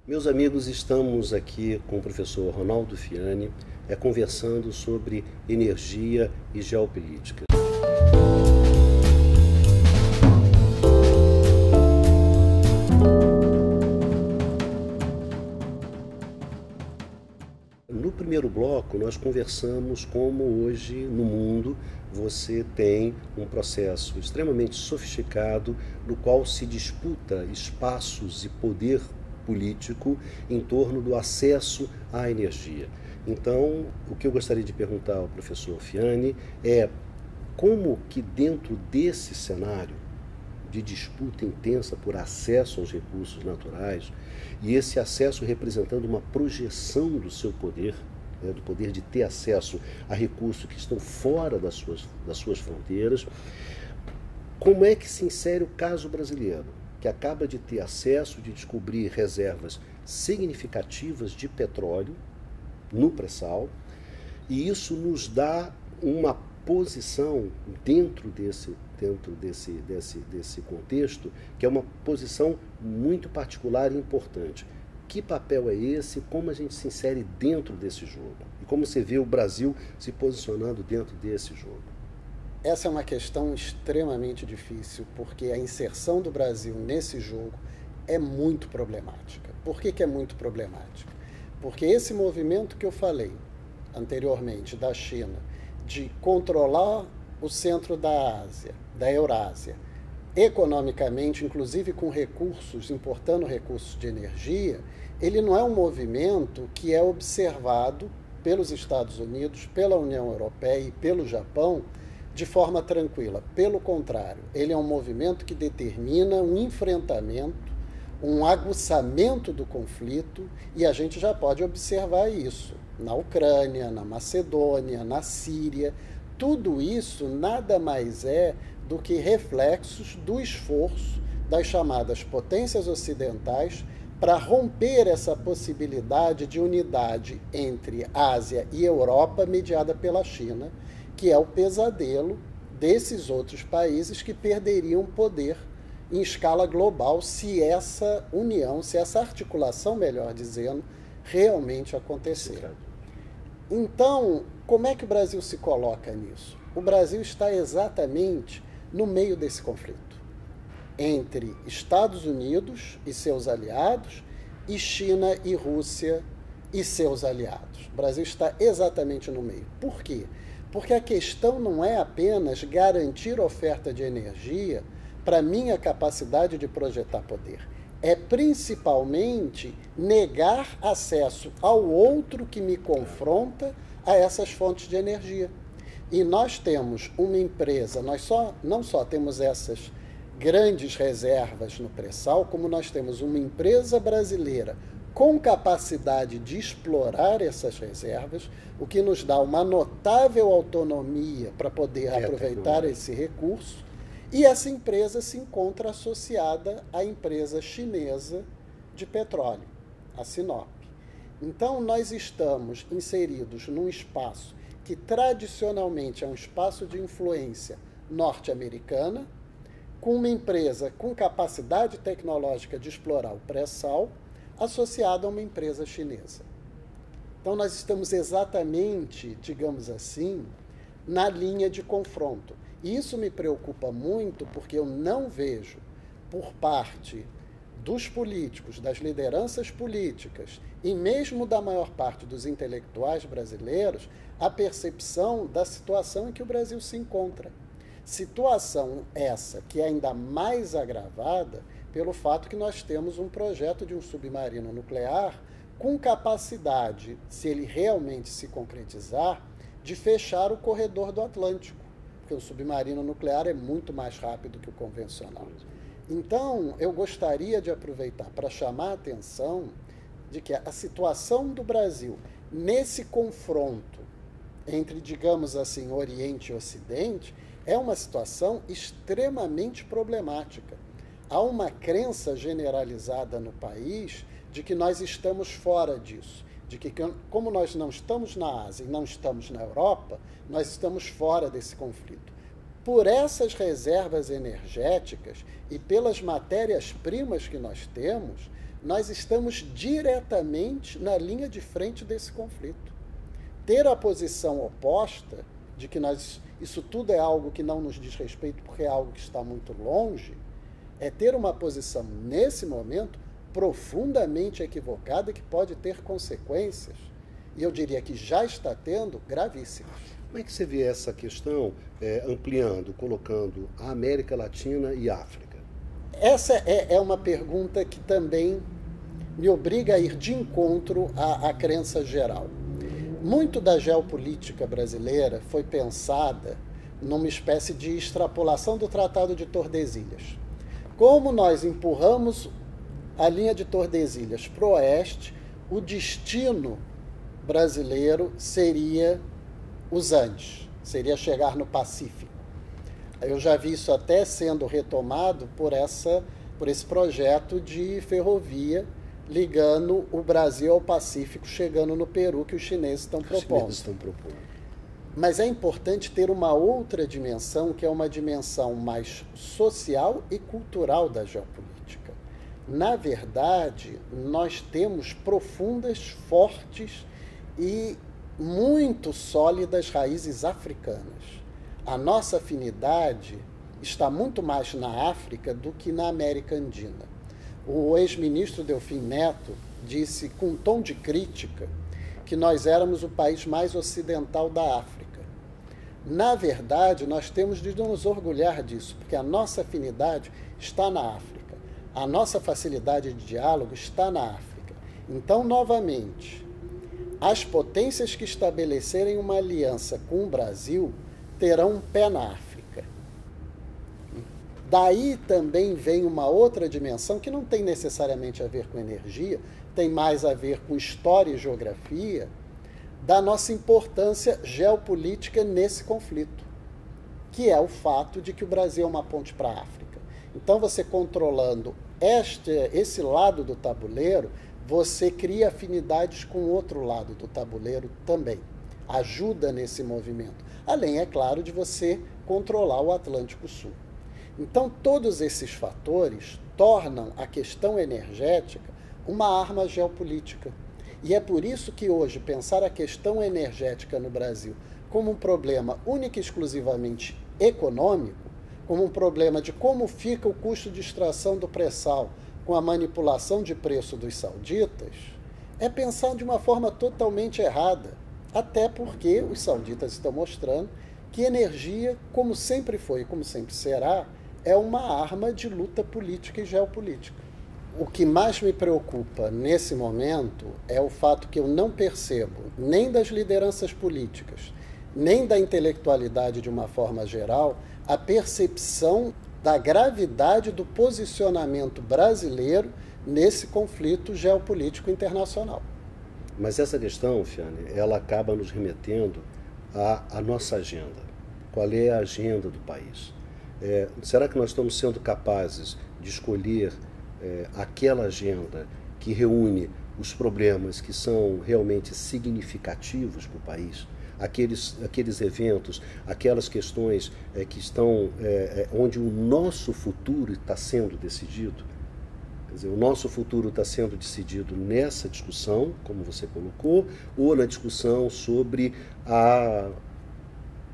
Meus amigos, estamos aqui com o professor Ronaldo Fiani, conversando sobre energia e geopolítica. No primeiro bloco, nós conversamos como hoje no mundo você tem um processo extremamente sofisticado no qual se disputa espaços e poder político em torno do acesso à energia. Então, o que eu gostaria de perguntar ao professor Fiani é como que dentro desse cenário de disputa intensa por acesso aos recursos naturais, e esse acesso representando uma projeção do seu poder, do poder de ter acesso a recursos que estão fora das suas fronteiras, como é que se insere o caso brasileiro, que acaba de ter acesso, de descobrir reservas significativas de petróleo no pré-sal, e isso nos dá uma posição dentro desse contexto, que é uma posição muito particular e importante. Que papel é esse? Como a gente se insere dentro desse jogo? E como você vê o Brasil se posicionando dentro desse jogo? Essa é uma questão extremamente difícil, porque a inserção do Brasil nesse jogo é muito problemática. Por que é muito problemática? Porque esse movimento que eu falei anteriormente da China, de controlar o centro da Ásia, da Eurásia, economicamente, inclusive com recursos, importando recursos de energia, ele não é um movimento que é observado pelos Estados Unidos, pela União Europeia e pelo Japão de forma tranquila. Pelo contrário, ele é um movimento que determina um enfrentamento, um aguçamento do conflito, e a gente já pode observar isso na Ucrânia, na Macedônia, na Síria. Tudo isso nada mais é do que reflexos do esforço das chamadas potências ocidentais para romper essa possibilidade de unidade entre Ásia e Europa mediada pela China, que é o pesadelo desses outros países que perderiam poder em escala global se essa união, se essa articulação, melhor dizendo, realmente acontecer. Então, como é que o Brasil se coloca nisso? O Brasil está exatamente no meio desse conflito entre Estados Unidos e seus aliados e China e Rússia e seus aliados. O Brasil está exatamente no meio. Por quê? Porque a questão não é apenas garantir oferta de energia para minha capacidade de projetar poder. É principalmente negar acesso ao outro que me confronta a essas fontes de energia. E nós temos uma empresa, não só temos essas grandes reservas no pré-sal, como nós temos uma empresa brasileira com capacidade de explorar essas reservas, o que nos dá uma notável autonomia para poder aproveitar esse recurso. E essa empresa se encontra associada à empresa chinesa de petróleo, a Sinop. Então, nós estamos inseridos num espaço que tradicionalmente é um espaço de influência norte-americana, com uma empresa com capacidade tecnológica de explorar o pré-sal, associada a uma empresa chinesa. Então, nós estamos exatamente, digamos assim, na linha de confronto. E isso me preocupa muito porque eu não vejo, por parte dos políticos, das lideranças políticas e mesmo da maior parte dos intelectuais brasileiros, a percepção da situação em que o Brasil se encontra. Situação essa que é ainda mais agravada pelo fato que nós temos um projeto de um submarino nuclear com capacidade, se ele realmente se concretizar, de fechar o corredor do Atlântico, porque o submarino nuclear é muito mais rápido que o convencional. Então, eu gostaria de aproveitar para chamar a atenção de que a situação do Brasil nesse confronto entre, digamos assim, Oriente e Ocidente é uma situação extremamente problemática. Há uma crença generalizada no país de que nós estamos fora disso, de que como nós não estamos na Ásia e não estamos na Europa, nós estamos fora desse conflito. Por essas reservas energéticas e pelas matérias-primas que nós temos, nós estamos diretamente na linha de frente desse conflito. Ter a posição oposta de que isso tudo é algo que não nos diz respeito porque é algo que está muito longe, é ter uma posição, nesse momento, profundamente equivocada, que pode ter consequências, e eu diria que já está tendo, gravíssimas. Como é que você vê essa questão ampliando, colocando a América Latina e a África? Essa é uma pergunta que também me obriga a ir de encontro à crença geral. Muito da geopolítica brasileira foi pensada numa espécie de extrapolação do Tratado de Tordesilhas. Como nós empurramos a linha de Tordesilhas para o oeste, o destino brasileiro seria os Andes, seria chegar no Pacífico. Eu já vi isso até sendo retomado por esse projeto de ferrovia ligando o Brasil ao Pacífico, chegando no Peru, que os chineses estão propondo. Mas é importante ter uma outra dimensão, que é uma dimensão mais social e cultural da geopolítica. Na verdade, nós temos profundas, fortes e muito sólidas raízes africanas. A nossa afinidade está muito mais na África do que na América Andina. O ex-ministro Delfim Neto disse, com um tom de crítica, que nós éramos o país mais ocidental da África. Na verdade, nós temos de nos orgulhar disso, porque a nossa afinidade está na África. A nossa facilidade de diálogo está na África. Então, novamente, as potências que estabelecerem uma aliança com o Brasil terão um pé na África. Daí também vem uma outra dimensão que não tem necessariamente a ver com energia, tem mais a ver com história e geografia, da nossa importância geopolítica nesse conflito, que é o fato de que o Brasil é uma ponte para a África. Então, você controlando esse lado do tabuleiro, você cria afinidades com o outro lado do tabuleiro também. Ajuda nesse movimento. Além, é claro, de você controlar o Atlântico Sul. Então, todos esses fatores tornam a questão energética uma arma geopolítica. E é por isso que hoje pensar a questão energética no Brasil como um problema única e exclusivamente econômico, como um problema de como fica o custo de extração do pré-sal com a manipulação de preço dos sauditas, é pensar de uma forma totalmente errada. Até porque os sauditas estão mostrando que energia, como sempre foi e como sempre será, é uma arma de luta política e geopolítica. O que mais me preocupa nesse momento é o fato que eu não percebo, nem das lideranças políticas, nem da intelectualidade de uma forma geral, a percepção da gravidade do posicionamento brasileiro nesse conflito geopolítico internacional. Mas essa questão, Fiane, ela acaba nos remetendo à nossa agenda. Qual é a agenda do país? Será que nós estamos sendo capazes de escolher aquela agenda que reúne os problemas que são realmente significativos para o país? Aqueles eventos, aquelas questões que estão onde o nosso futuro está sendo decidido? Quer dizer, o nosso futuro está sendo decidido nessa discussão, como você colocou, ou na discussão sobre a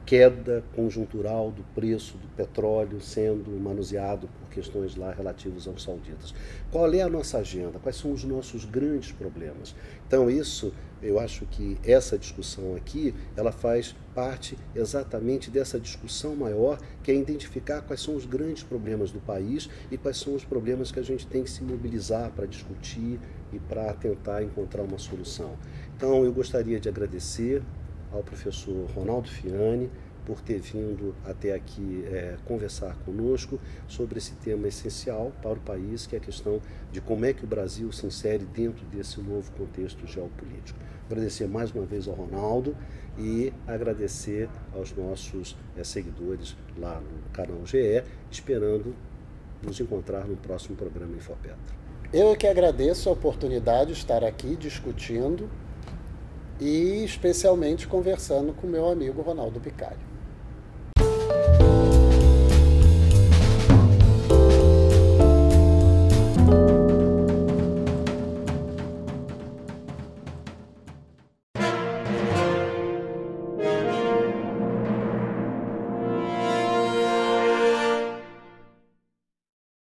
queda conjuntural do preço do petróleo sendo manuseado por questões lá relativas aos sauditas. Qual é a nossa agenda? Quais são os nossos grandes problemas? Então, eu acho que essa discussão aqui, ela faz parte exatamente dessa discussão maior, que é identificar quais são os grandes problemas do país e quais são os problemas que a gente tem que se mobilizar para discutir e para tentar encontrar uma solução. Então, eu gostaria de agradecer ao professor Ronaldo Fiane por ter vindo até aqui conversar conosco sobre esse tema essencial para o país, que é a questão de como é que o Brasil se insere dentro desse novo contexto geopolítico. Agradecer mais uma vez ao Ronaldo e agradecer aos nossos seguidores lá no canal GE, esperando nos encontrar no próximo programa Infopetra. Eu que agradeço a oportunidade de estar aqui discutindo e especialmente conversando com meu amigo Ronaldo Bicalho.